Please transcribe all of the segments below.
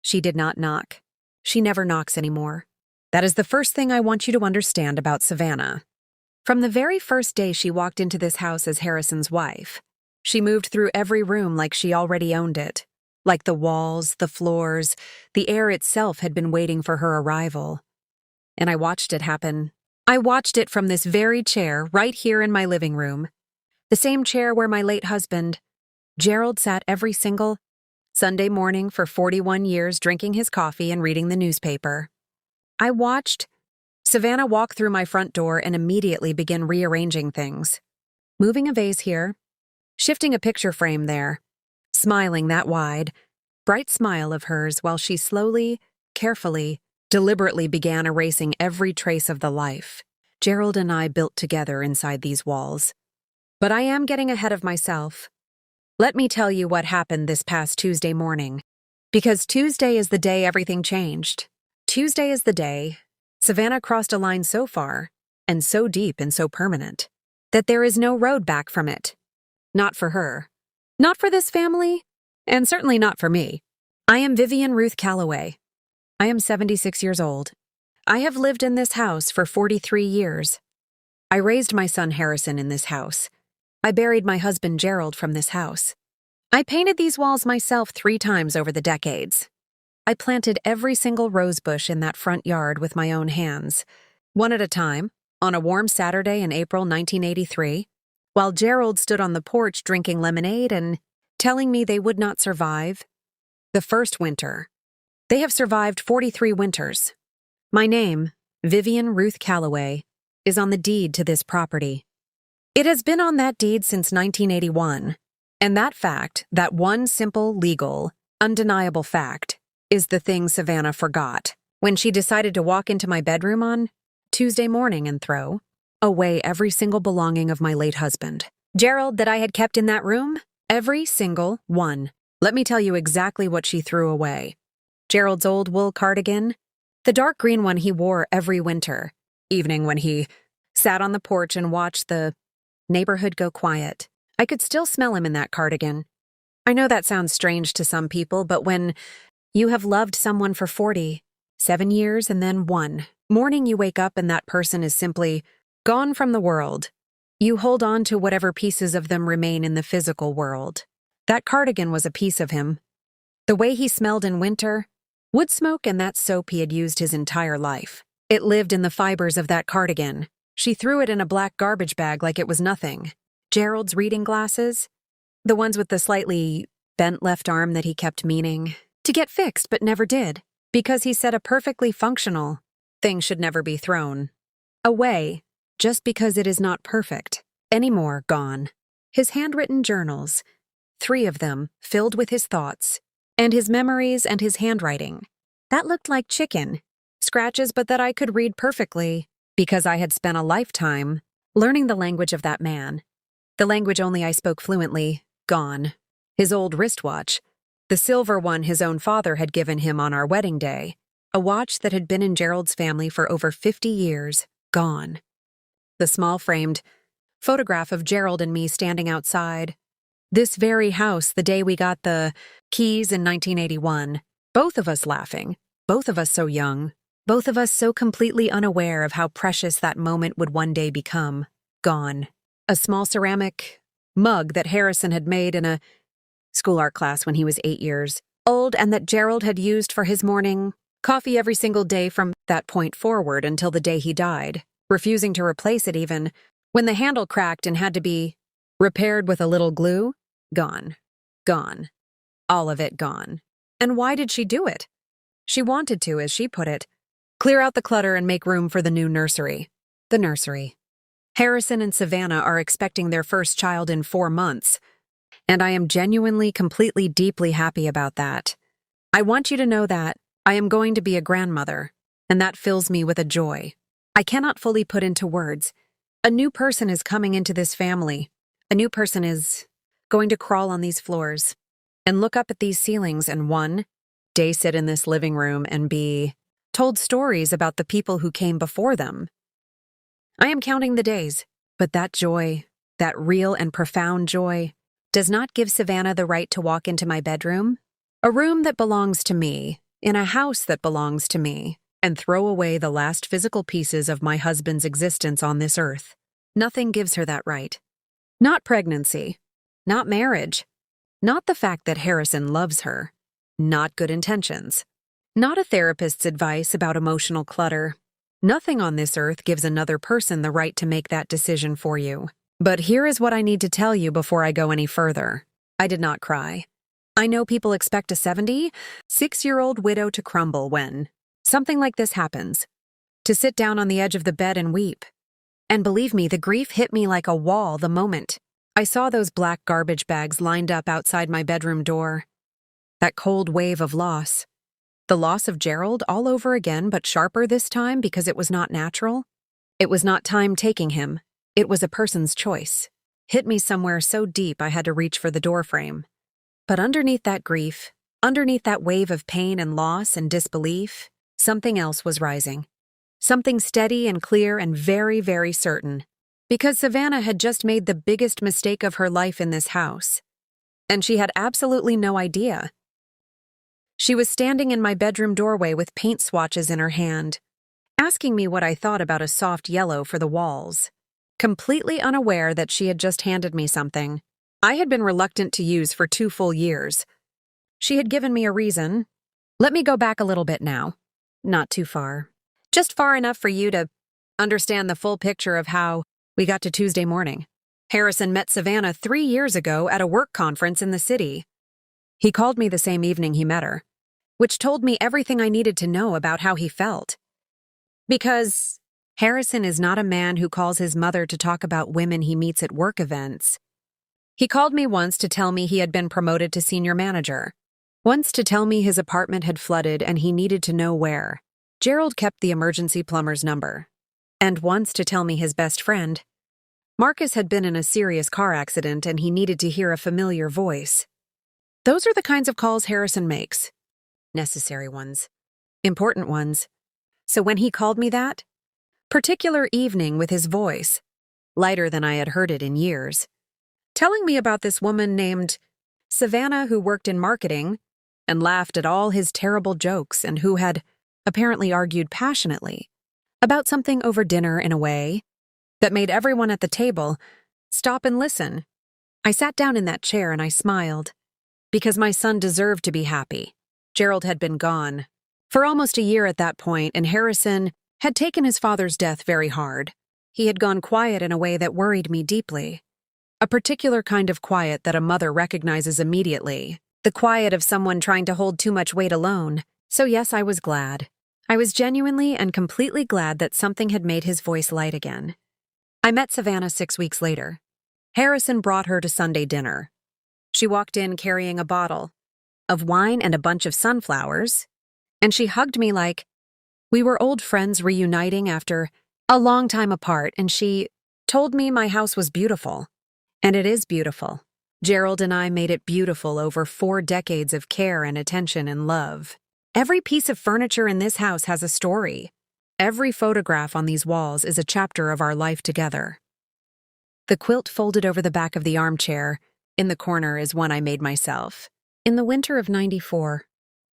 She did not knock. She never knocks anymore. That is the first thing I want you to understand about Savannah. From the very first day she walked into this house as Harrison's wife, she moved through every room like she already owned it. Like the walls, the floors, the air itself had been waiting for her arrival. And I watched it happen. I watched it from this very chair right here in my living room. The same chair where my late husband, Gerald, sat every single Sunday morning for 41 years drinking his coffee and reading the newspaper. I watched Savannah walk through my front door and immediately begin rearranging things. Moving a vase here, shifting a picture frame there, smiling that wide, bright smile of hers while she slowly, carefully, deliberately began erasing every trace of the life Gerald and I built together inside these walls. But I am getting ahead of myself. Let me tell you what happened this past Tuesday morning. Because Tuesday is the day everything changed. Tuesday is the day Savannah crossed a line so far, and so deep and so permanent, that there is no road back from it. Not for her. Not for this family, and certainly not for me. I am Vivian Ruth Calloway. I am 76 years old. I have lived in this house for 43 years. I raised my son Harrison in this house. I buried my husband Gerald from this house. I painted these walls myself 3 times over the decades. I planted every single rose bush in that front yard with my own hands, one at a time, on a warm Saturday in April 1983, while Gerald stood on the porch drinking lemonade and telling me they would not survive the first winter. They have survived 43 winters. My name, Vivian Ruth Calloway, is on the deed to this property. It has been on that deed since 1981, and that fact, that one simple, legal, undeniable fact, is the thing Savannah forgot when she decided to walk into my bedroom on Tuesday morning and throw away every single belonging of my late husband. Gerald, that I had kept in that room, every single one. Let me tell you exactly what she threw away. Gerald's old wool cardigan, the dark green one he wore every winter, evening when he sat on the porch and watched the neighborhood go quiet. I could still smell him in that cardigan. I know that sounds strange to some people, but when you have loved someone for 47 years and then one morning you wake up and that person is simply gone from the world, you hold on to whatever pieces of them remain in the physical world. That cardigan was a piece of him. The way he smelled in winter, wood smoke and that soap he had used his entire life. It lived in the fibers of that cardigan. She threw it in a black garbage bag like it was nothing. Gerald's reading glasses, the ones with the slightly bent left arm that he kept meaning to get fixed but never did, because he said a perfectly functional thing should never be thrown away just because it is not perfect. Anymore, gone. His handwritten journals, 3 of them filled with his thoughts, and his memories and his handwriting. That looked like chicken scratches, but that I could read perfectly because I had spent a lifetime learning the language of that man. The language only I spoke fluently, gone. His old wristwatch, the silver one his own father had given him on our wedding day, a watch that had been in Gerald's family for over 50 years, gone. The small-framed photograph of Gerald and me standing outside this very house the day we got the keys in 1981, both of us laughing, both of us so young, both of us so completely unaware of how precious that moment would one day become, gone. A small ceramic mug that Harrison had made in a school art class when he was 8 years old and that Gerald had used for his morning coffee every single day from that point forward until the day he died, refusing to replace it even when the handle cracked and had to be repaired with a little glue. Gone. Gone. All of it gone. And why did she do it? She wanted to, as she put it, clear out the clutter and make room for the new nursery. The nursery. Harrison and Savannah are expecting their first child in 4 months, and I am genuinely, completely, deeply happy about that. I want you to know that I am going to be a grandmother, and that fills me with a joy I cannot fully put into words. A new person is coming into this family. A new person is going to crawl on these floors and look up at these ceilings and one day sit in this living room and be told stories about the people who came before them. I am counting the days, but that joy, that real and profound joy, does not give Savannah the right to walk into my bedroom, a room that belongs to me, in a house that belongs to me, and throw away the last physical pieces of my husband's existence on this earth. Nothing gives her that right. Not pregnancy. Not marriage. Not the fact that Harrison loves her. Not good intentions. Not a therapist's advice about emotional clutter. Nothing on this earth gives another person the right to make that decision for you. But here is what I need to tell you before I go any further. I did not cry. I know people expect a 76-year-old widow to crumble when something like this happens, to sit down on the edge of the bed and weep. And believe me, the grief hit me like a wall the moment I saw those black garbage bags lined up outside my bedroom door. That cold wave of loss. The loss of Gerald all over again, but sharper this time because it was not natural. It was not time taking him. It was a person's choice. Hit me somewhere so deep I had to reach for the doorframe. But underneath that grief, underneath that wave of pain and loss and disbelief, something else was rising. Something steady and clear and very, very certain. Because Savannah had just made the biggest mistake of her life in this house. And she had absolutely no idea. She was standing in my bedroom doorway with paint swatches in her hand, asking me what I thought about a soft yellow for the walls, completely unaware that she had just handed me something I had been reluctant to use for 2 full years. She had given me a reason. Let me go back a little bit now. Not too far. Just far enough for you to understand the full picture of how we got to Tuesday morning. Harrison met Savannah 3 years ago at a work conference in the city. He called me the same evening he met her, which told me everything I needed to know about how he felt. Because Harrison is not a man who calls his mother to talk about women he meets at work events. He called me once to tell me he had been promoted to senior manager, once to tell me his apartment had flooded and he needed to know where. Gerald kept the emergency plumber's number, and once to tell me his best friend, Marcus, had been in a serious car accident and he needed to hear a familiar voice. Those are the kinds of calls Harrison makes. Necessary ones. Important ones. So when he called me that particular evening with his voice, lighter than I had heard it in years, telling me about this woman named Savannah who worked in marketing and laughed at all his terrible jokes and who had apparently argued passionately about something over dinner in a way that made everyone at the table stop and listen. I sat down in that chair and I smiled, because my son deserved to be happy. Gerald had been gone for almost a year at that point, and Harrison had taken his father's death very hard. He had gone quiet in a way that worried me deeply. A particular kind of quiet that a mother recognizes immediately. The quiet of someone trying to hold too much weight alone. So yes, I was glad. I was genuinely and completely glad that something had made his voice light again. I met Savannah 6 weeks later. Harrison brought her to Sunday dinner. She walked in carrying a bottle of wine and a bunch of sunflowers, and she hugged me like we were old friends reuniting after a long time apart, and she told me my house was beautiful. And it is beautiful. Gerald and I made it beautiful over 4 decades of care and attention and love. Every piece of furniture in this house has a story. Every photograph on these walls is a chapter of our life together. The quilt folded over the back of the armchair in the corner is one I made myself. In the winter of '94,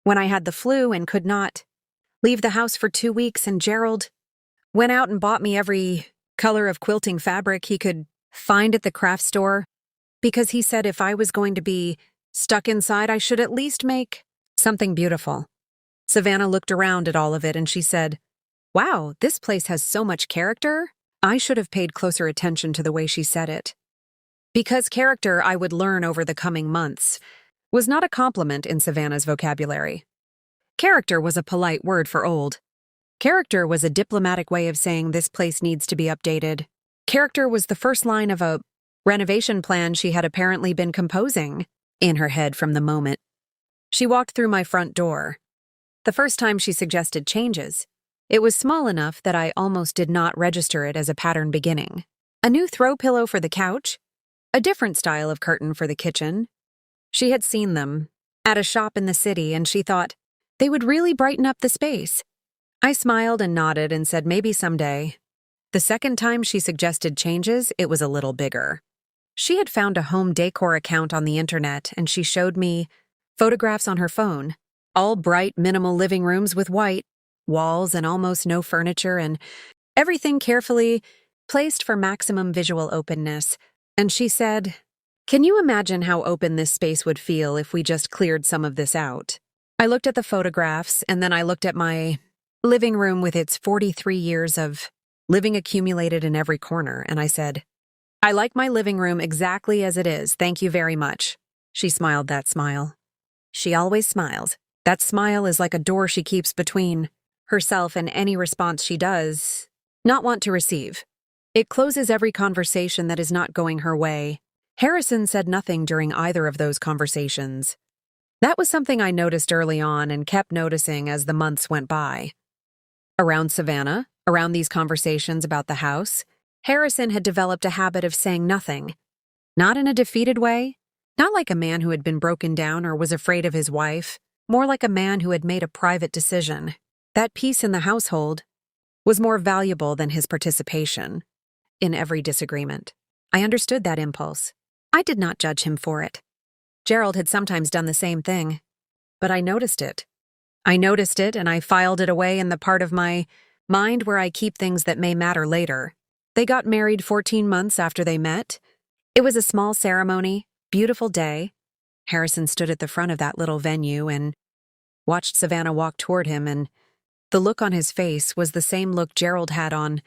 when I had the flu and could not leave the house for 2 weeks, and Gerald went out and bought me every color of quilting fabric he could find at the craft store, because he said if I was going to be stuck inside, I should at least make something beautiful. Savannah looked around at all of it and she said, "Wow, this place has so much character." I should have paid closer attention to the way she said it. Because character, I would learn over the coming months, was not a compliment in Savannah's vocabulary. Character was a polite word for old. Character was a diplomatic way of saying this place needs to be updated. Character was the first line of a renovation plan she had apparently been composing in her head from the moment she walked through my front door. The first time she suggested changes, it was small enough that I almost did not register it as a pattern beginning. A new throw pillow for the couch, a different style of curtain for the kitchen. She had seen them at a shop in the city, and she thought they would really brighten up the space. I smiled and nodded and said maybe someday. The second time she suggested changes, it was a little bigger. She had found a home decor account on the internet, and she showed me photographs on her phone, All bright, minimal living rooms with white walls and almost no furniture and everything carefully placed for maximum visual openness. And she said, "Can you imagine how open this space would feel if we just cleared some of this out?" I looked at the photographs, and then I looked at my living room with its 43 years of living accumulated in every corner, and I said, "I like my living room exactly as it is, thank you very much." She smiled that smile. She always smiles. That smile is like a door she keeps between herself and any response she does not want to receive. It closes every conversation that is not going her way. Harrison said nothing during either of those conversations. That was something I noticed early on and kept noticing as the months went by. Around Savannah, around these conversations about the house, Harrison had developed a habit of saying nothing. Not in a defeated way, not like a man who had been broken down or was afraid of his wife, more like a man who had made a private decision. That peace in the household was more valuable than his participation in every disagreement. I understood that impulse. I did not judge him for it. Gerald had sometimes done the same thing, but I noticed it. I noticed it and I filed it away in the part of my mind where I keep things that may matter later. They got married 14 months after they met. It was a small ceremony, beautiful day. Harrison stood at the front of that little venue and watched Savannah walk toward him, and the look on his face was the same look Gerald had on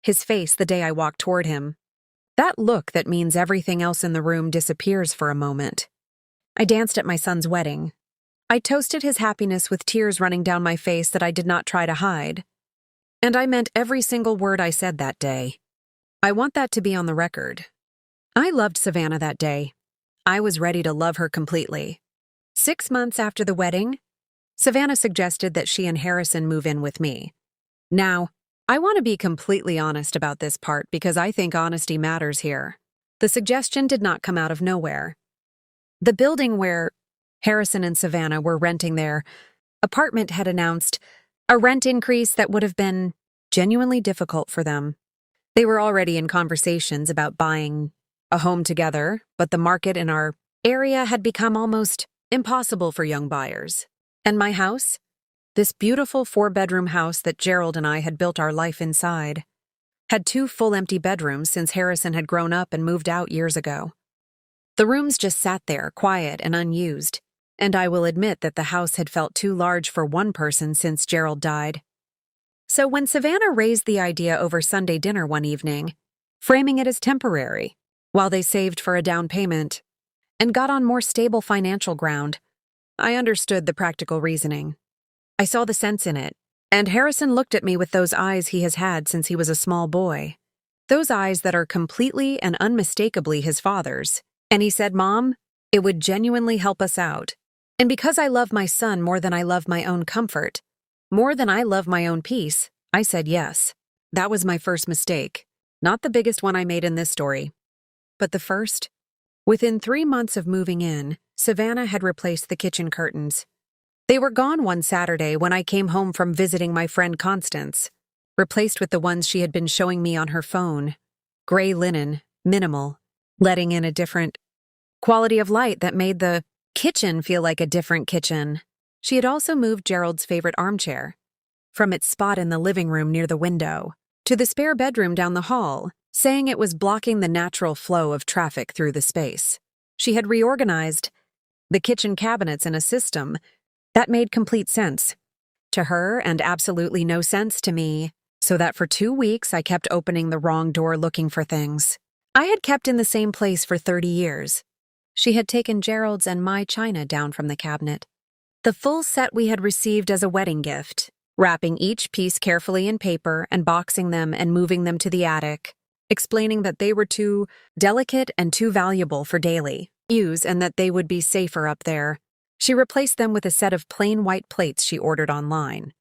his face the day I walked toward him. That look that means everything else in the room disappears for a moment. I danced at my son's wedding. I toasted his happiness with tears running down my face that I did not try to hide. And I meant every single word I said that day. I want that to be on the record. I loved Savannah that day. I was ready to love her completely. 6 months after the wedding, Savannah suggested that she and Harrison move in with me. Now, I want to be completely honest about this part because I think honesty matters here. The suggestion did not come out of nowhere. The building where Harrison and Savannah were renting their apartment had announced a rent increase that would have been genuinely difficult for them. They were already in conversations about buying a home together, but the market in our area had become almost impossible for young buyers. And my house, this beautiful 4-bedroom house that Gerald and I had built our life inside, had 2 full empty bedrooms since Harrison had grown up and moved out years ago. The rooms just sat there, quiet and unused, and I will admit that the house had felt too large for one person since Gerald died. So when Savannah raised the idea over Sunday dinner one evening, framing it as temporary, while they saved for a down payment and got on more stable financial ground, I understood the practical reasoning. I saw the sense in it, and Harrison looked at me with those eyes he has had since he was a small boy. Those eyes that are completely and unmistakably his father's. And he said, "Mom, it would genuinely help us out. And because I love my son more than I love my own comfort, more than I love my own peace," I said yes. That was my first mistake. Not the biggest one I made in this story, but the first. Within 3 months of moving in, Savannah had replaced the kitchen curtains. They were gone one Saturday when I came home from visiting my friend Constance, replaced with the ones she had been showing me on her phone. Gray linen, minimal, letting in a different quality of light that made the kitchen feel like a different kitchen. She had also moved Gerald's favorite armchair from its spot in the living room near the window to the spare bedroom down the hall, saying it was blocking the natural flow of traffic through the space. She had reorganized the kitchen cabinets in a system that made complete sense to her and absolutely no sense to me, so that for 2 weeks I kept opening the wrong door looking for things I had kept in the same place for 30 years. She had taken Gerald's and my china down from the cabinet. The full set we had received as a wedding gift, wrapping each piece carefully in paper and boxing them and moving them to the attic, explaining that they were too delicate and too valuable for daily use and that they would be safer up there. She replaced them with a set of plain white plates she ordered online.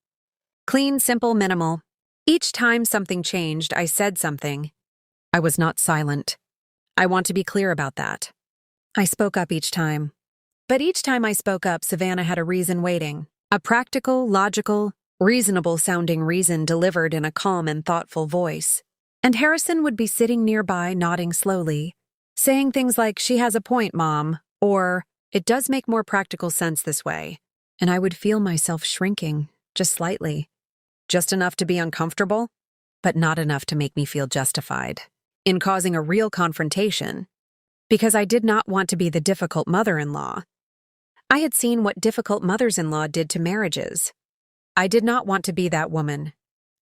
Clean, simple, minimal. Each time something changed, I said something. I was not silent. I want to be clear about that. I spoke up each time. But each time I spoke up, Savannah had a reason waiting. A practical, logical, reasonable-sounding reason delivered in a calm and thoughtful voice. And Harrison would be sitting nearby, nodding slowly, saying things like, "She has a point, Mom," or "It does make more practical sense this way." and I would feel myself shrinking, just slightly. Just enough to be uncomfortable, but not enough to make me feel justified in causing a real confrontation, because I did not want to be the difficult mother-in-law. I had seen what difficult mothers-in-law did to marriages. I did not want to be that woman.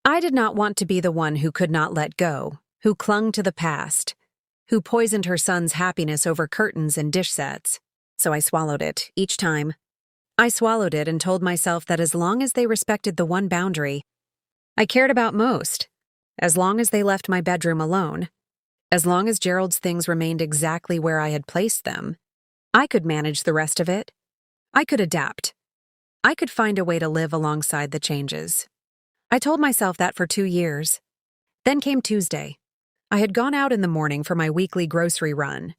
I did not want to be the one who could not let go, who clung to the past, who poisoned her son's happiness over curtains and dish sets. So I swallowed it, each time. I swallowed it and told myself that as long as they respected the one boundary I cared about most, as long as they left my bedroom alone, as long as Gerald's things remained exactly where I had placed them, I could manage the rest of it. I could adapt. I could find a way to live alongside the changes. I told myself that for 2 years. Then came Tuesday. I had gone out in the morning for my weekly grocery run.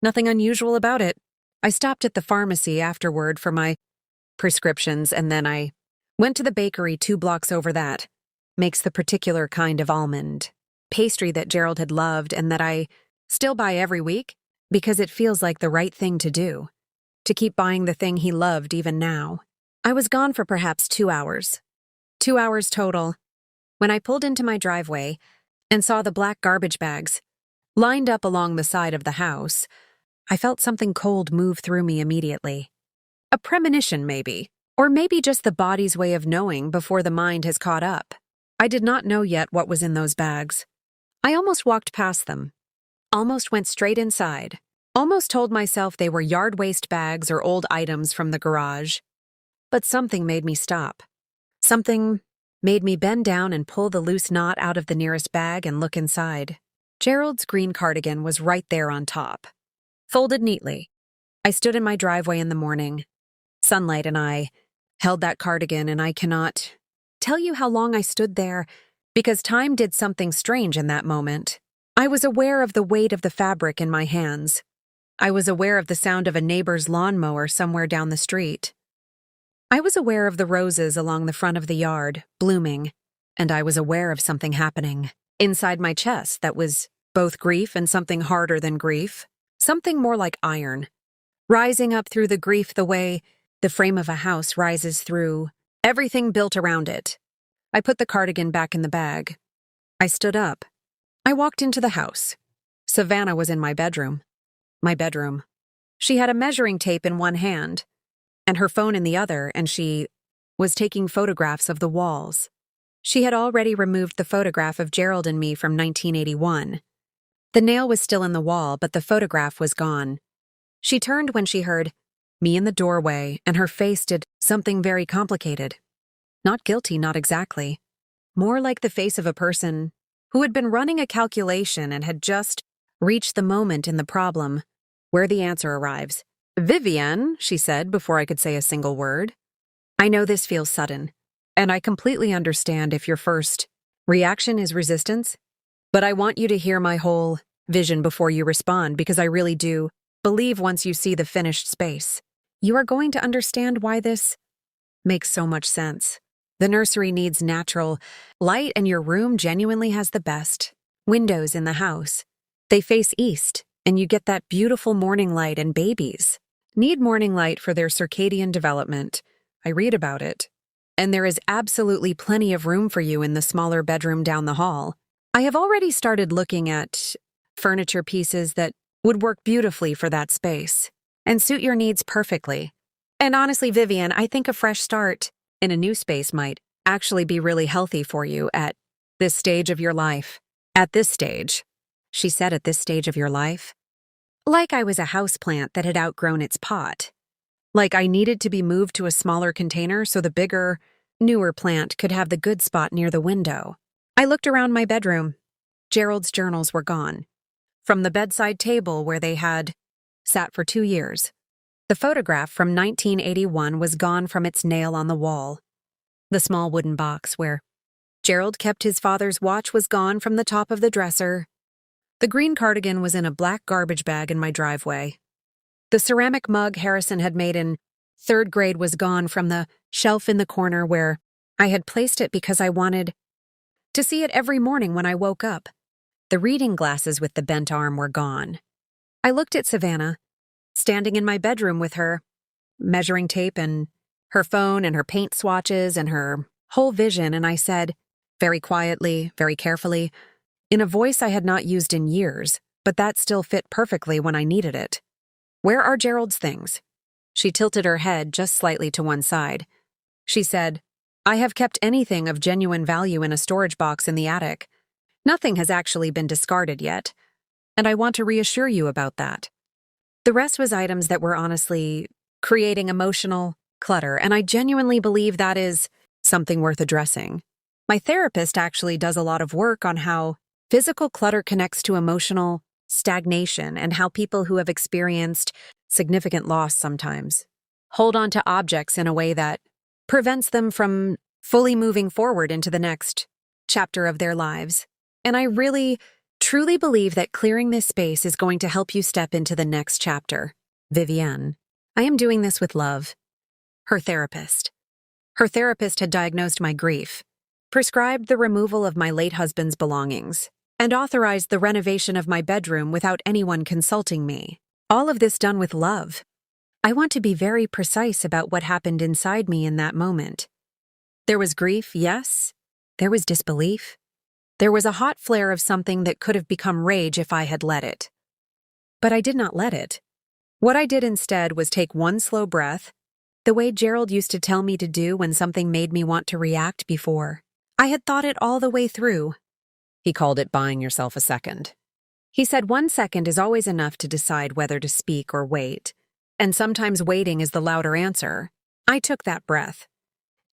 Nothing unusual about it. I stopped at the pharmacy afterward for my prescriptions, and then I went to the bakery 2 blocks over that. Makes the particular kind of almond pastry that Gerald had loved and that I still buy every week because it feels like the right thing to do, to keep buying the thing he loved even now. I was gone for perhaps 2 hours. 2 hours total. When I pulled into my driveway and saw the black garbage bags lined up along the side of the house, I felt something cold move through me immediately. A premonition, maybe, or maybe just the body's way of knowing before the mind has caught up. I did not know yet what was in those bags. I almost walked past them, almost went straight inside, almost told myself they were yard waste bags or old items from the garage. But something made me stop. Something made me bend down and pull the loose knot out of the nearest bag and look inside. Gerald's green cardigan was right there on top, folded neatly. I stood in my driveway in the morning. Sunlight and I held that cardigan, and I cannot tell you how long I stood there, because time did something strange in that moment. I was aware of the weight of the fabric in my hands. I was aware of the sound of a neighbor's lawnmower somewhere down the street. I was aware of the roses along the front of the yard, blooming, and I was aware of something happening inside my chest that was both grief and something harder than grief, something more like iron, rising up through the grief the way the frame of a house rises through everything built around it. I put the cardigan back in the bag. I stood up. I walked into the house. Savannah was in my bedroom. My bedroom. She had a measuring tape in one hand and her phone in the other, and she was taking photographs of the walls. She had already removed the photograph of Gerald and me from 1981. The nail was still in the wall, but the photograph was gone. She turned when she heard me in the doorway, and her face did something very complicated. Not guilty, not exactly. More like the face of a person who had been running a calculation and had just reached the moment in the problem where the answer arrives. "Vivienne," she said before I could say a single word. "I know this feels sudden, and I completely understand if your first reaction is resistance, but I want you to hear my whole vision before you respond, because I really do believe once you see the finished space, you are going to understand why this makes so much sense. The nursery needs natural light, and your room genuinely has the best windows in the house. They face east, and you get that beautiful morning light, and babies need morning light for their circadian development. I read about it. And there is absolutely plenty of room for you in the smaller bedroom down the hall. I have already started looking at furniture pieces that would work beautifully for that space and suit your needs perfectly. And honestly, Vivienne, I think a fresh start in a new space might actually be really healthy for you at this stage of your life. At this stage," she said, "at this stage of your life." Like I was a houseplant that had outgrown its pot. Like I needed to be moved to a smaller container so the bigger, newer plant could have the good spot near the window. I looked around my bedroom. Gerald's journals were gone. From the bedside table where they had sat for 2 years. The photograph from 1981 was gone from its nail on the wall. The small wooden box where Gerald kept his father's watch was gone from the top of the dresser. The green cardigan was in a black garbage bag in my driveway. The ceramic mug Harrison had made in 3rd grade was gone from the shelf in the corner where I had placed it because I wanted to see it every morning when I woke up. The reading glasses with the bent arm were gone. I looked at Savannah, standing in my bedroom with her measuring tape and her phone and her paint swatches and her whole vision, and I said, very quietly, very carefully, in a voice I had not used in years, but that still fit perfectly when I needed it, "Where are Gerald's things?" She tilted her head just slightly to one side. She said, "I have kept anything of genuine value in a storage box in the attic. Nothing has actually been discarded yet, and I want to reassure you about that." The rest was items that were honestly creating emotional clutter, and I genuinely believe that is something worth addressing. My therapist actually does a lot of work on how physical clutter connects to emotional stagnation and how people who have experienced significant loss sometimes hold on to objects in a way that prevents them from fully moving forward into the next chapter of their lives. And I really, truly believe that clearing this space is going to help you step into the next chapter. Vivienne. I am doing this with love. Her therapist. Her therapist had diagnosed my grief, prescribed the removal of my late husband's belongings, and authorized the renovation of my bedroom without anyone consulting me. All of this done with love. I want to be very precise about what happened inside me in that moment. There was grief, yes. There was disbelief. There was a hot flare of something that could have become rage if I had let it. But I did not let it. What I did instead was take one slow breath, the way Gerald used to tell me to do when something made me want to react before. I had thought it all the way through. He called it buying yourself a second. He said 1 second is always enough to decide whether to speak or wait, and sometimes waiting is the louder answer. I took that breath.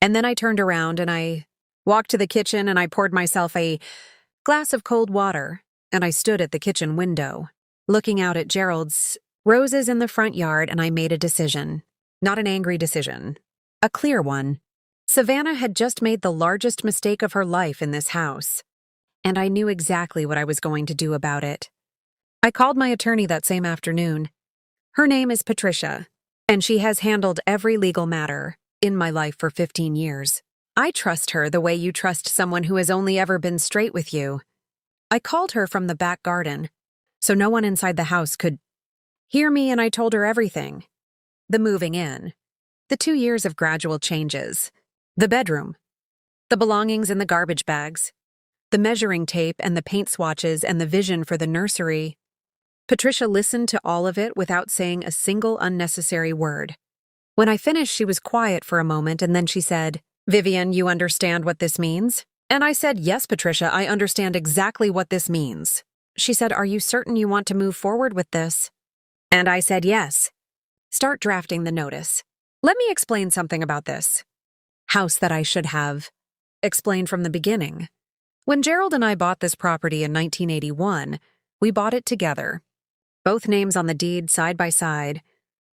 And then I turned around and I walked to the kitchen and I poured myself a glass of cold water, and I stood at the kitchen window, looking out at Gerald's roses in the front yard, and I made a decision. Not an angry decision. A clear one. Savannah had just made the largest mistake of her life in this house, and I knew exactly what I was going to do about it. I called my attorney that same afternoon. Her name is Patricia, and she has handled every legal matter in my life for 15 years. I trust her the way you trust someone who has only ever been straight with you. I called her from the back garden, so no one inside the house could hear me, and I told her everything. The moving in, the 2 years of gradual changes, the bedroom, the belongings in the garbage bags, the measuring tape and the paint swatches and the vision for the nursery. Patricia listened to all of it without saying a single unnecessary word. When I finished, she was quiet for a moment, and then she said, "Vivienne, you understand what this means?" And I said, "Yes, Patricia, I understand exactly what this means." She said, "Are you certain you want to move forward with this?" And I said, "Yes." "Start drafting the notice. Let me explain something about this house that I should have explained from the beginning. When Gerald and I bought this property in 1981, we bought it together. Both names on the deed side by side.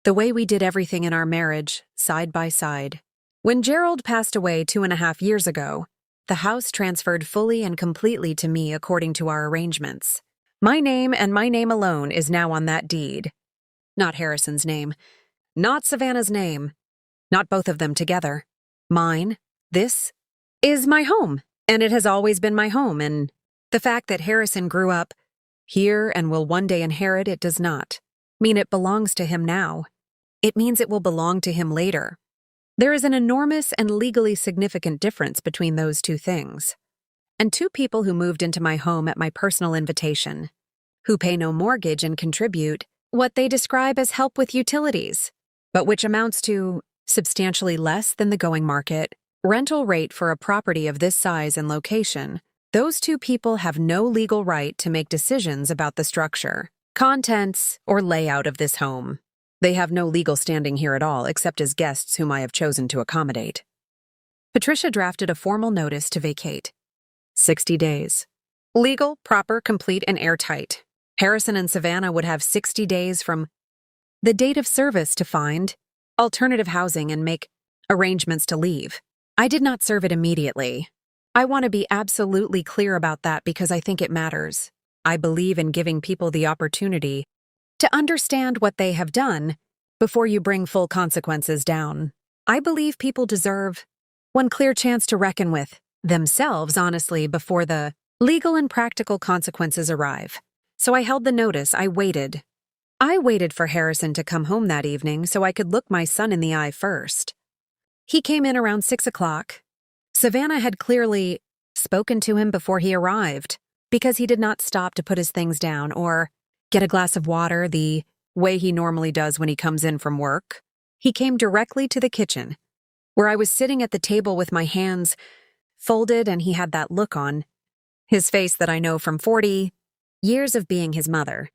The way we did everything in our marriage, side by side. When Gerald passed away 2.5 years ago, the house transferred fully and completely to me according to our arrangements. My name and my name alone is now on that deed. Not Harrison's name. Not Savannah's name. Not both of them together. Mine. This is my home, and it has always been my home, and the fact that Harrison grew up here and will one day inherit it does not mean it belongs to him now. It means it will belong to him later. There is an enormous and legally significant difference between those two things. And 2 people who moved into my home at my personal invitation, who pay no mortgage and contribute what they describe as help with utilities, but which amounts to substantially less than the going market rental rate for a property of this size and location. Those 2 people have no legal right to make decisions about the structure, contents, or layout of this home. They have no legal standing here at all, except as guests whom I have chosen to accommodate. Patricia drafted a formal notice to vacate. 60 days. Legal, proper, complete, and airtight. Harrison and Savannah would have 60 days from the date of service to find alternative housing and make arrangements to leave. I did not serve it immediately. I want to be absolutely clear about that because I think it matters. I believe in giving people the opportunity to understand what they have done before you bring full consequences down. I believe people deserve one clear chance to reckon with themselves, honestly, before the legal and practical consequences arrive. So I held the notice. I waited. I waited for Harrison to come home that evening so I could look my son in the eye first. He came in around 6 o'clock. Savannah had clearly spoken to him before he arrived, because he did not stop to put his things down or get a glass of water the way he normally does when he comes in from work. He came directly to the kitchen, where I was sitting at the table with my hands folded, and he had that look on his face that I know from 40 years of being his mother.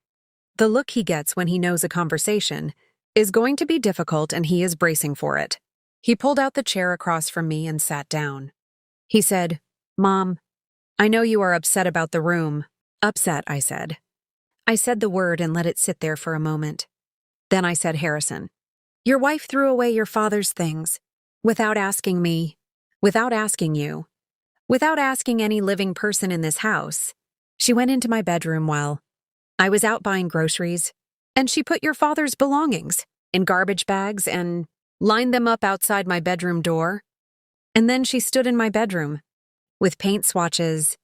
The look he gets when he knows a conversation is going to be difficult, and he is bracing for it. He pulled out the chair across from me and sat down. He said, "Mom, I know you are upset about the room." "Upset," I said. I said the word and let it sit there for a moment. Then I said, "Harrison, your wife threw away your father's things without asking me, without asking you, without asking any living person in this house. She went into my bedroom while I was out buying groceries, and she put your father's belongings in garbage bags and lined them up outside my bedroom door. And then she stood in my bedroom with paint swatches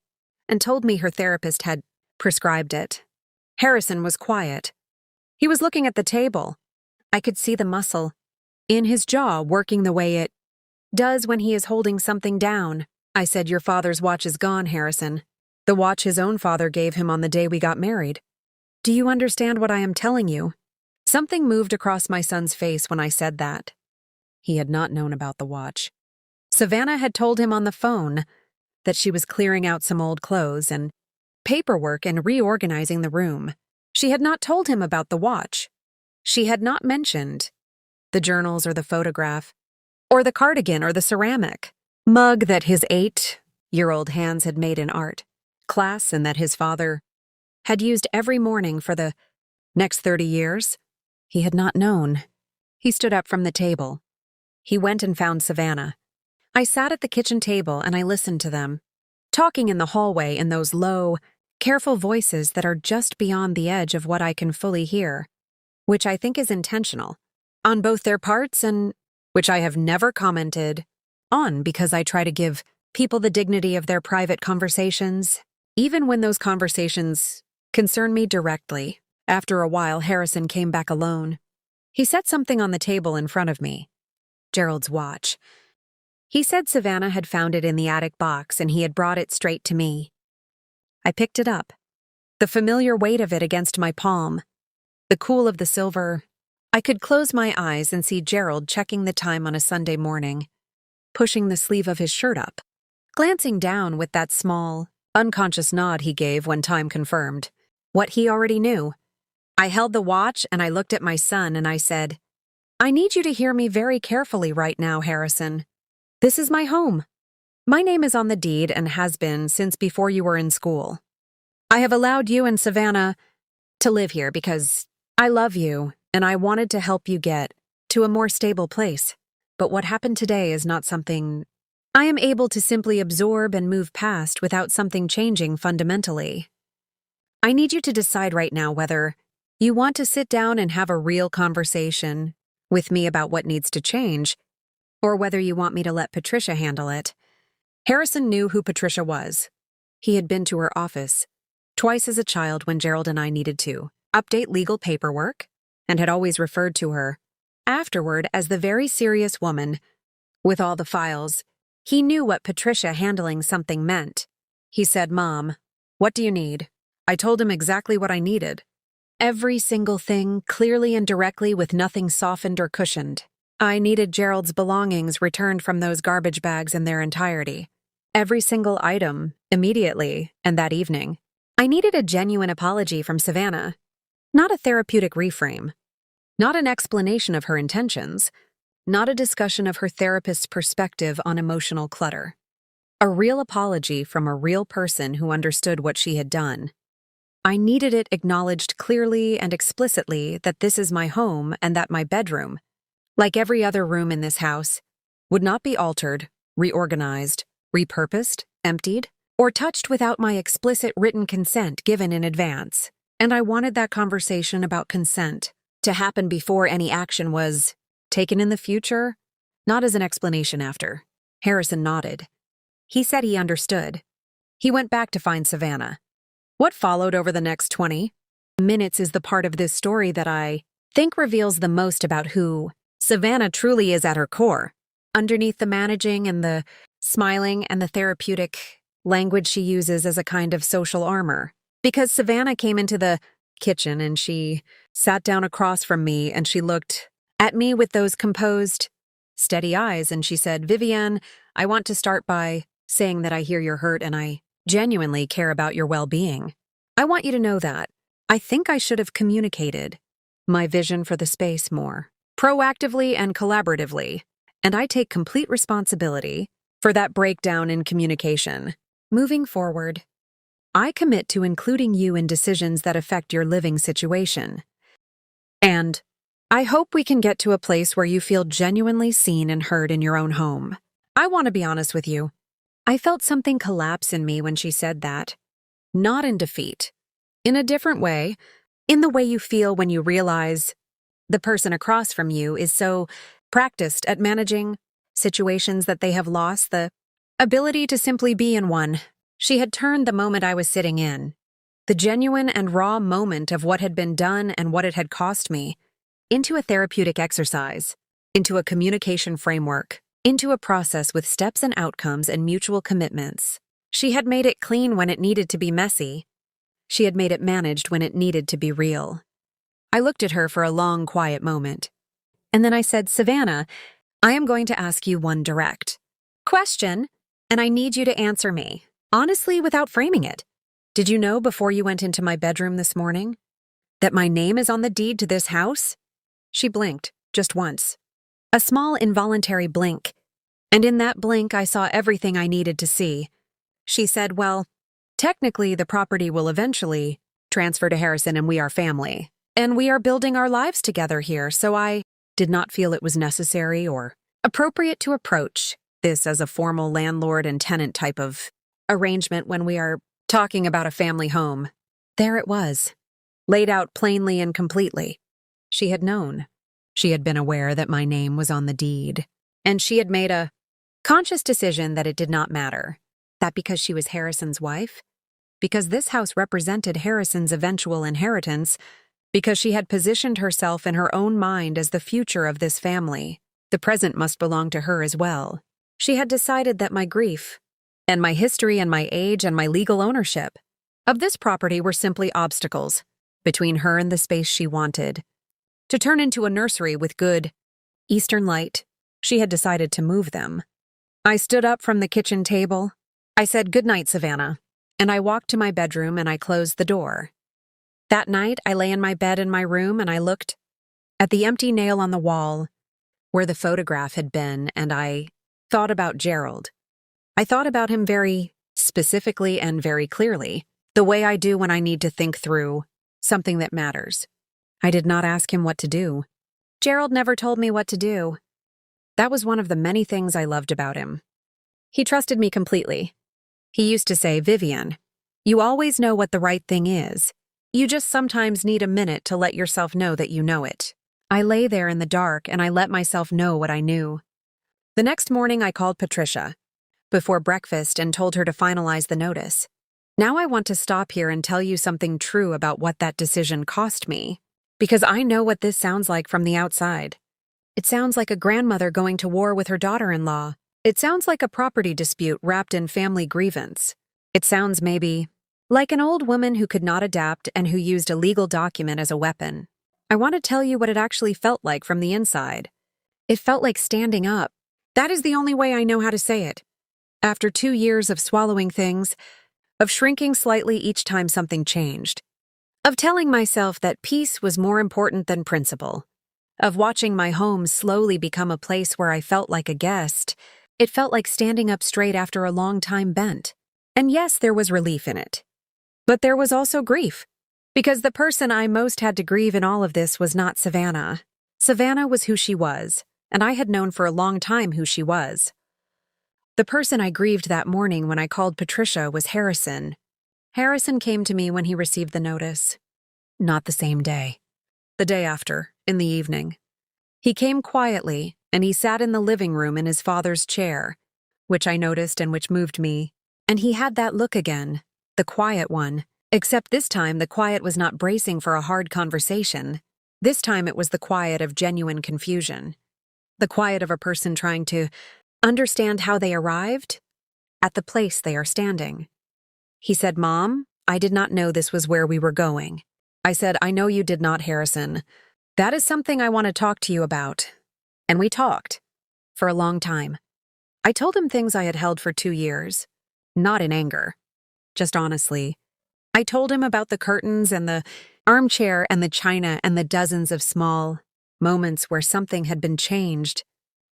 and told me her therapist had prescribed it." Harrison was quiet. He was looking at the table. I could see the muscle in his jaw working the way it does when he is holding something down. I said, "Your father's watch is gone, Harrison. The watch his own father gave him on the day we got married. Do you understand what I am telling you?" Something moved across my son's face when I said that. He had not known about the watch. Savannah had told him on the phone that she was clearing out some old clothes and paperwork and reorganizing the room. She had not told him about the watch. She had not mentioned the journals or the photograph or the cardigan or the ceramic mug that his 8-year-old hands had made in art class and that his father had used every morning for the next 30 years. He had not known. He stood up from the table. He went and found Savannah. I sat at the kitchen table and I listened to them, talking in the hallway in those low, careful voices that are just beyond the edge of what I can fully hear, which I think is intentional, on both their parts and which I have never commented on because I try to give people the dignity of their private conversations, even when those conversations concern me directly. After a while, Harrison came back alone. He set something on the table in front of me. Gerald's watch. He said Savannah had found it in the attic box and he had brought it straight to me. I picked it up, the familiar weight of it against my palm, the cool of the silver. I could close my eyes and see Gerald checking the time on a Sunday morning, pushing the sleeve of his shirt up, glancing down with that small, unconscious nod he gave when time confirmed what he already knew. I held the watch and I looked at my son and I said, "I need you to hear me very carefully right now, Harrison. This is my home. My name is on the deed and has been since before you were in school. I have allowed you and Savannah to live here because I love you and I wanted to help you get to a more stable place. But what happened today is not something I am able to simply absorb and move past without something changing fundamentally. I need you to decide right now whether you want to sit down and have a real conversation with me about what needs to change, or whether you want me to let Patricia handle it." Harrison knew who Patricia was. He had been to her office twice as a child when Gerald and I needed to update legal paperwork, and had always referred to her afterward as the very serious woman with all the files. He knew what Patricia handling something meant. He said, "Mom, what do you need?" I told him exactly what I needed. Every single thing, clearly and directly, with nothing softened or cushioned. I needed Gerald's belongings returned from those garbage bags in their entirety. Every single item, immediately, and that evening. I needed a genuine apology from Savannah, not a therapeutic reframe, not an explanation of her intentions, not a discussion of her therapist's perspective on emotional clutter. A real apology from a real person who understood what she had done. I needed it acknowledged clearly and explicitly that this is my home and that my bedroom, like every other room in this house, would not be altered, reorganized, repurposed, emptied, or touched without my explicit written consent given in advance. And I wanted that conversation about consent to happen before any action was taken in the future, not as an explanation after. Harrison nodded. He said he understood. He went back to find Savannah. What followed over the next 20 minutes is the part of this story that I think reveals the most about who Savannah truly is at her core. underneath the managing and the smiling and the therapeutic language she uses as a kind of social armor. Because Savannah came into the kitchen and she sat down across from me and she looked at me with those composed, steady eyes and she said, "Vivienne, I want to start by saying that I hear you're hurt and I genuinely care about your well-being. I want you to know that. I think I should have communicated my vision for the space more proactively and collaboratively, and I take complete responsibility for that breakdown in communication. Moving forward, I commit to including you in decisions that affect your living situation. And I hope we can get to a place where you feel genuinely seen and heard in your own home." I want to be honest with you. I felt something collapse in me when she said that. Not in defeat. In a different way. In the way you feel when you realize the person across from you is so practiced at managing situations that they have lost the ability to simply be in one. She had turned the moment I was sitting in, the genuine and raw moment of what had been done and what it had cost me, into a therapeutic exercise, into a communication framework, into a process with steps and outcomes and mutual commitments. She had made it clean when it needed to be messy. She had made it managed when it needed to be real. I looked at her for a long, quiet moment. And then I said, "Savannah, I am going to ask you one direct question, and I need you to answer me, honestly, without framing it. Did you know before you went into my bedroom this morning that my name is on the deed to this house?" She blinked, just once. A small involuntary blink. And in that blink, I saw everything I needed to see. She said, "Well, technically, the property will eventually transfer to Harrison and we are family. And we are building our lives together here, so I did not feel it was necessary or appropriate to approach this as a formal landlord and tenant type of arrangement when we are talking about a family home." There it was, laid out plainly and completely. She had known. She had been aware that my name was on the deed. And she had made a conscious decision that it did not matter. That because she was Harrison's wife? Because this house represented Harrison's eventual inheritance? Because she had positioned herself in her own mind as the future of this family? The present must belong to her as well. She had decided that my grief, and my history and my age and my legal ownership of this property were simply obstacles between her and the space she wanted. To turn into a nursery with good Eastern light, she had decided to move them. I stood up from the kitchen table. I said, "Good night, Savannah," and I walked to my bedroom and I closed the door. That night, I lay in my bed in my room and I looked at the empty nail on the wall where the photograph had been, and I thought about Gerald. I thought about him very specifically and very clearly, the way I do when I need to think through something that matters. I did not ask him what to do. Gerald never told me what to do. That was one of the many things I loved about him. He trusted me completely. He used to say, "Vivienne, you always know what the right thing is. You just sometimes need a minute to let yourself know that you know it." I lay there in the dark and I let myself know what I knew. The next morning I called Patricia before breakfast and told her to finalize the notice. Now I want to stop here and tell you something true about what that decision cost me, because I know what this sounds like from the outside. It sounds like a grandmother going to war with her daughter-in-law. It sounds like a property dispute wrapped in family grievance. It sounds maybe like an old woman who could not adapt and who used a legal document as a weapon. I want to tell you what it actually felt like from the inside. It felt like standing up. That is the only way I know how to say it. After 2 years of swallowing things, of shrinking slightly each time something changed, of telling myself that peace was more important than principle, of watching my home slowly become a place where I felt like a guest, it felt like standing up straight after a long time bent. And yes, there was relief in it. But there was also grief, because the person I most had to grieve in all of this was not Savannah. Savannah was who she was, and I had known for a long time who she was. The person I grieved that morning when I called Patricia was Harrison. Harrison came to me when he received the notice. Not the same day. The day after, in the evening. He came quietly, and he sat in the living room in his father's chair, which I noticed and which moved me. And he had that look again, the quiet one, except this time the quiet was not bracing for a hard conversation. This time it was the quiet of genuine confusion. the quiet of a person trying to understand how they arrived at the place they are standing. He said, "Mom, I did not know this was where we were going." I said, "I know you did not, Harrison. That is something I want to talk to you about." And we talked for a long time. I told him things I had held for 2 years, not in anger, just honestly. I told him about the curtains and the armchair and the china and the dozens of small moments where something had been changed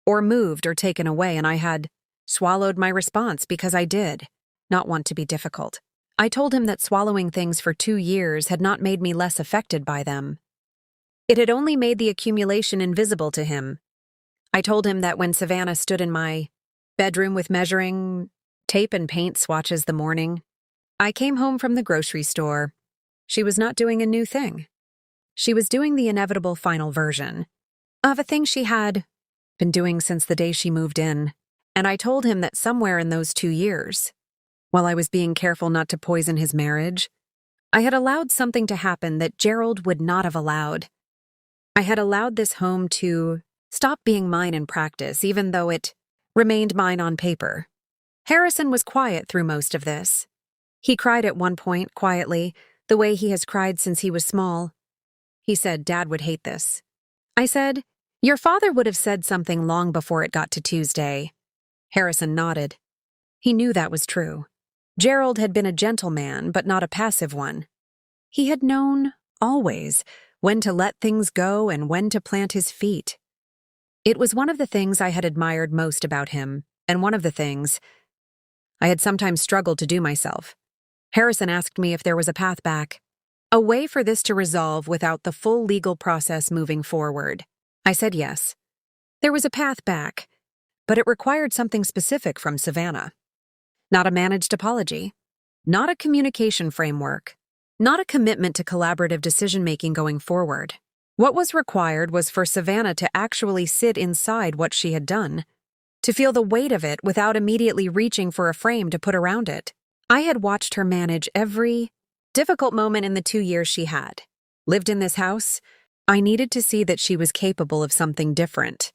or moved or taken away, and I had swallowed my response because I did not want to be difficult. I told him that swallowing things for 2 years had not made me less affected by them. It had only made the accumulation invisible to him. I told him that when Savannah stood in my bedroom with measuring tape and paint swatches the morning I came home from the grocery store, she was not doing a new thing. She was doing the inevitable final version of a thing she had been doing since the day she moved in, and I told him that somewhere in those 2 years, while I was being careful not to poison his marriage, I had allowed something to happen that Gerald would not have allowed. I had allowed this home to stop being mine in practice, even though it remained mine on paper. Harrison was quiet through most of this. He cried at one point, quietly, the way he has cried since he was small. He said, "Dad would hate this." I said, "Your father would have said something long before it got to Tuesday." Harrison nodded. He knew that was true. Gerald had been a gentleman, but not a passive one. He had known, always, when to let things go and when to plant his feet. It was one of the things I had admired most about him, and one of the things I had sometimes struggled to do myself. Harrison asked me if there was a path back, a way for this to resolve without the full legal process moving forward. I said yes. There was a path back, but it required something specific from Savannah. Not a managed apology, not a communication framework, not a commitment to collaborative decision-making going forward. What was required was for Savannah to actually sit inside what she had done, to feel the weight of it without immediately reaching for a frame to put around it. I had watched her manage every difficult moment in the 2 years she had lived in this house. I needed to see that she was capable of something different.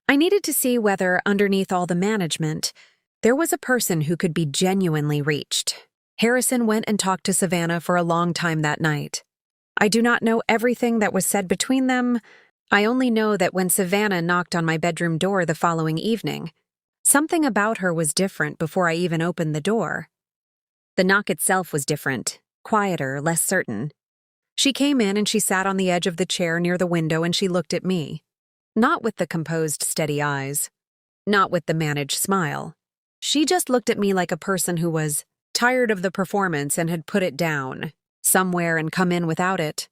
I needed to see whether, underneath all the management, there was a person who could be genuinely reached. Harrison went and talked to Savannah for a long time that night. I do not know everything that was said between them. I only know that when Savannah knocked on my bedroom door the following evening, something about her was different before I even opened the door. The knock itself was different, quieter, less certain. She came in and she sat on the edge of the chair near the window and she looked at me. Not with the composed, steady eyes. Not with the managed smile. She just looked at me like a person who was tired of the performance and had put it down somewhere and come in without it.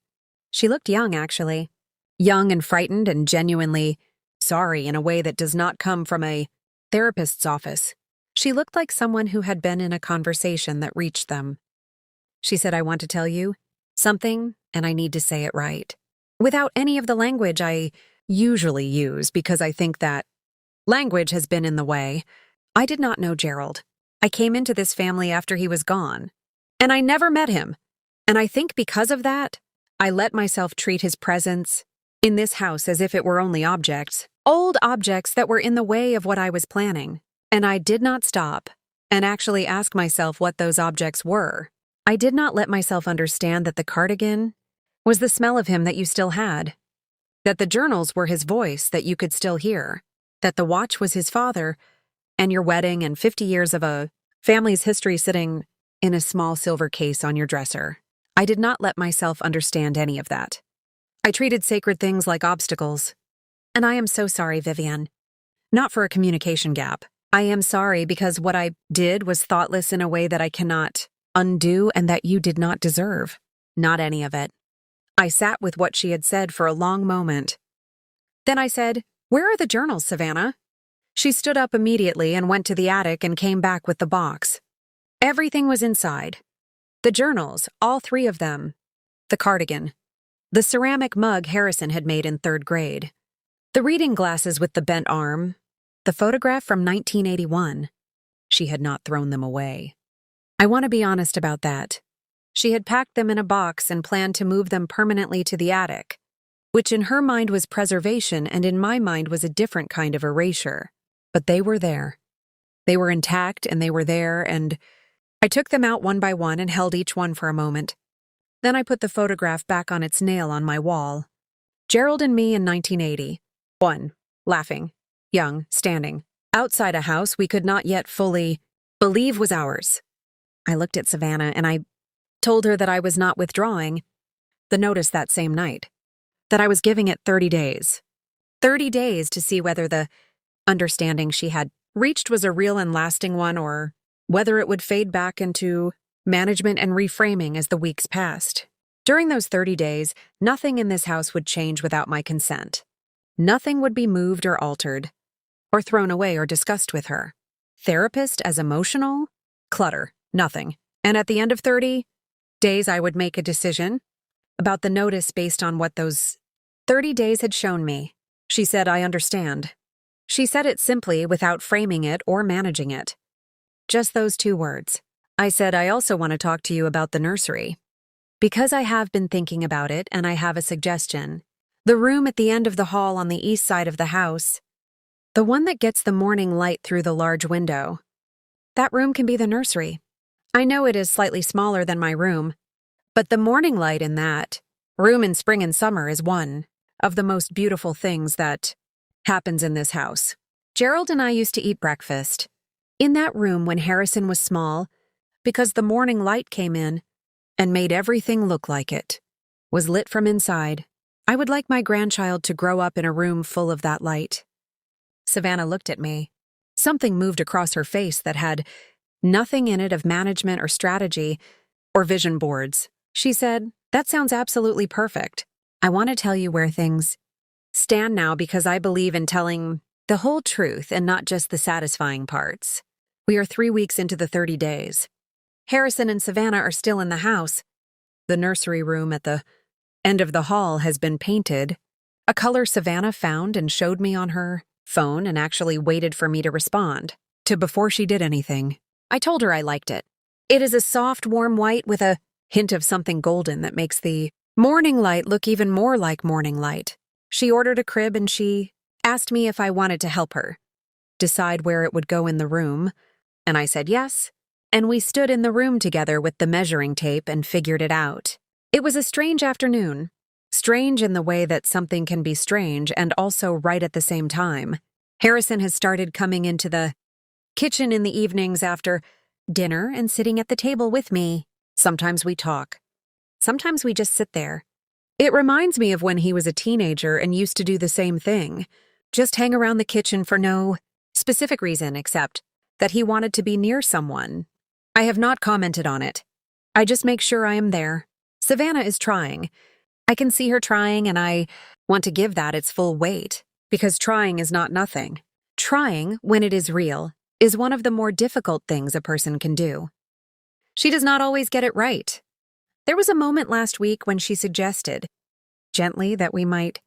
She looked young, actually. Young and frightened and genuinely sorry in a way that does not come from a therapist's office. She looked like someone who had been in a conversation that reached them. She said, "I want to tell you something, and I need to say it right." Without any of the language I usually use, because I think that language has been in the way. I did not know Gerald. I came into this family after he was gone, and I never met him. And I think because of that, I let myself treat his presence in this house as if it were only objects, old objects that were in the way of what I was planning. And I did not stop and actually ask myself what those objects were. I did not let myself understand that the cardigan was the smell of him that you still had, that the journals were his voice that you could still hear, that the watch was his father, and your wedding and 50 years of a family's history sitting in a small silver case on your dresser. I did not let myself understand any of that. I treated sacred things like obstacles. And I am so sorry, Vivian. Not for a communication gap. I am sorry because what I did was thoughtless in a way that I cannot undo and that you did not deserve. Not any of it. I sat with what she had said for a long moment. Then I said, "Where are the journals, Savannah?" She stood up immediately and went to the attic and came back with the box. Everything was inside. The journals, all 3 of them. The cardigan. The ceramic mug Harrison had made in 3rd grade. The reading glasses with the bent arm. The photograph from 1981. She had not thrown them away. I want to be honest about that. She had packed them in a box and planned to move them permanently to the attic. which in her mind was preservation and in my mind was a different kind of erasure. But they were there. They were intact and they were there, and I took them out one by one and held each one for a moment. Then I put the photograph back on its nail on my wall. Gerald and me in 1980. 1. Laughing. Young. Standing. Outside a house we could not yet fully believe was ours. I looked at Savannah and I told her that I was not withdrawing the notice that same night, that I was giving it 30 days. 30 days to see whether the understanding she had reached was a real and lasting one or whether it would fade back into management and reframing as the weeks passed. During those 30 days, nothing in this house would change without my consent. Nothing would be moved or altered, or thrown away or discussed with her. Therapist as emotional? Clutter. Nothing. And at the end of 30 days, I would make a decision about the notice based on what those 30 days had shown me. She said, "I understand." She said it simply without framing it or managing it. Just those 2 words. I said, "I also want to talk to you about the nursery. Because I have been thinking about it and I have a suggestion. The room at the end of the hall on the east side of the house, the one that gets the morning light through the large window. That room can be the nursery. I know it is slightly smaller than my room, but the morning light in that room in spring and summer is one of the most beautiful things that happens in this house." Gerald and I used to eat breakfast in that room when Harrison was small because the morning light came in and made everything look like it was lit from inside. I would like my grandchild to grow up in a room full of that light. Savannah looked at me. Something moved across her face that had nothing in it of management or strategy or vision boards. She said, "That sounds absolutely perfect. I want to tell you where things stand now because I believe in telling the whole truth and not just the satisfying parts. We are 3 weeks into the 30 days. Harrison and Savannah are still in the house. The nursery room at the end of the hall has been painted, a color Savannah found and showed me on her phone and actually waited for me to respond to before she did anything. I told her I liked it. It is a soft, warm white with a hint of something golden that makes the morning light look even more like morning light. She ordered a crib and she asked me if I wanted to help her decide where it would go in the room, and I said yes, and we stood in the room together with the measuring tape and figured it out. It was a strange afternoon. Strange in the way that something can be strange and also right at the same time. Harrison has started coming into the kitchen in the evenings after dinner and sitting at the table with me. Sometimes we talk. Sometimes we just sit there. It reminds me of when he was a teenager and used to do the same thing. Just hang around the kitchen for no specific reason except that he wanted to be near someone. I have not commented on it. I just make sure I am there. Savannah is trying. I can see her trying, and I want to give that its full weight, because trying is not nothing. Trying, when it is real, is one of the more difficult things a person can do. She does not always get it right. There was a moment last week when she suggested, gently, that we might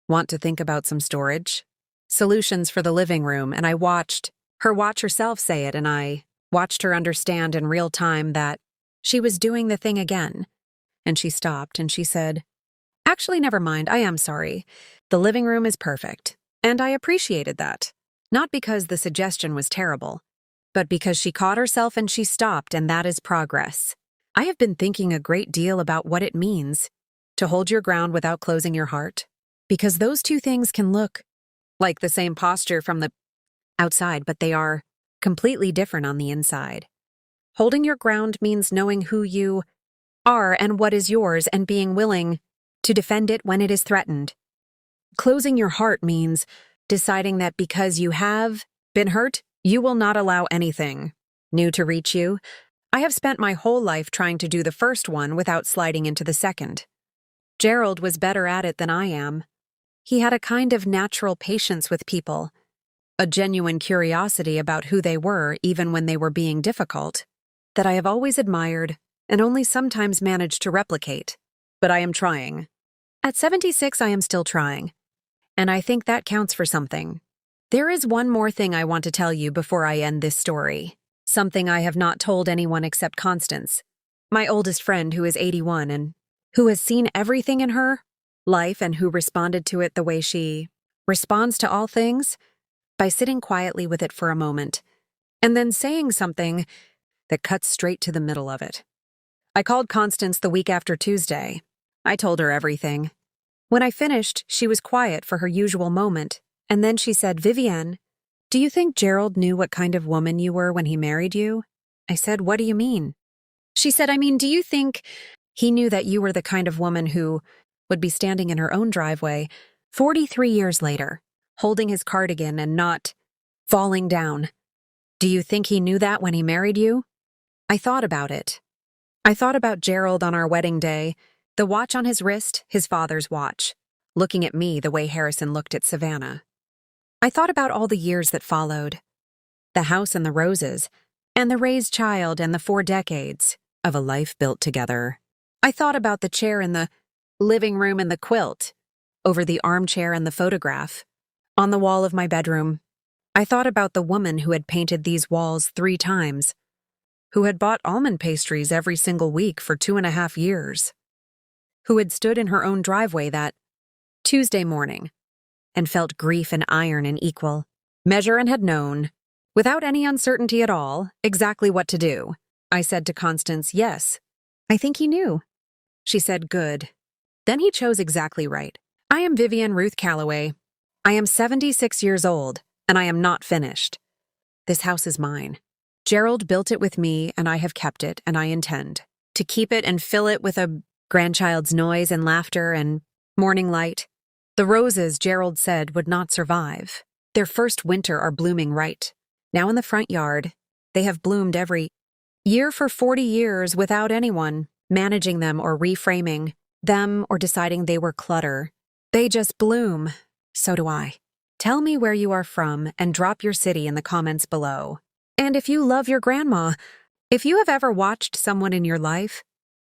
want to think about some storage solutions for the living room, and I watched her watch herself say it, and I watched her understand in real time that she was doing the thing again. And she stopped and she said, "Actually, never mind, I am sorry. The living room is perfect." And I appreciated that. Not because the suggestion was terrible, but because she caught herself and she stopped, and that is progress. I have been thinking a great deal about what it means to hold your ground without closing your heart, because those two things can look like the same posture from the outside, but they are completely different on the inside. Holding your ground means knowing who you are and what is yours and being willing to defend it when it is threatened. Closing your heart means deciding that because you have been hurt, you will not allow anything new to reach you. I have spent my whole life trying to do the first one without sliding into the second. Gerald was better at it than I am. He had a kind of natural patience with people, a genuine curiosity about who they were even when they were being difficult, that I have always admired and only sometimes managed to replicate. But I am trying. At 76, I am still trying. And I think that counts for something. There is one more thing I want to tell you before I end this story. Something I have not told anyone except Constance, my oldest friend who is 81 and who has seen everything in her life and who responded to it the way she responds to all things, by sitting quietly with it for a moment, and then saying something that cuts straight to the middle of it. I called Constance the week after Tuesday. I told her everything. When I finished, she was quiet for her usual moment, and then she said, "Vivienne, do you think Gerald knew what kind of woman you were when he married you?" I said, "What do you mean?" She said, "I mean, do you think he knew that you were the kind of woman who would be standing in her own driveway 43 years later, holding his cardigan and not falling down? Do you think he knew that when he married you?" I thought about it. I thought about Gerald on our wedding day, the watch on his wrist, his father's watch, looking at me the way Harrison looked at Savannah. I thought about all the years that followed, the house and the roses, and the raised child and the 4 decades of a life built together. I thought about the chair in the living room and the quilt, over the armchair and the photograph, on the wall of my bedroom. I thought about the woman who had painted these walls 3 times, who had bought almond pastries every single week for 2.5 years, who had stood in her own driveway that Tuesday morning and felt grief and iron and equal, measure and had known, without any uncertainty at all, exactly what to do. I said to Constance, "Yes, I think he knew." She said, "Good." Then he chose exactly right. I am Vivienne Ruth Calloway. I am 76 years old, and I am not finished. This house is mine. Gerald built it with me, and I have kept it, and I intend to keep it and fill it with a grandchild's noise and laughter and morning light. The roses, Gerald said, would not survive. Their first winter are blooming right now in the front yard. They have bloomed every year for 40 years without anyone managing them or reframing them or deciding they were clutter. They just bloom. So do I. Tell me where you are from and drop your city in the comments below. And if you love your grandma, if you have ever watched someone in your life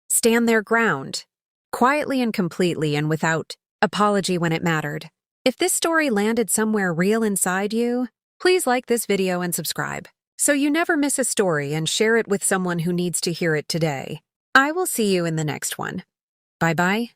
stand their ground, quietly and completely and without apology when it mattered, if this story landed somewhere real inside you, please like this video and subscribe so you never miss a story, and share it with someone who needs to hear it today. I will see you in the next one. Bye-bye.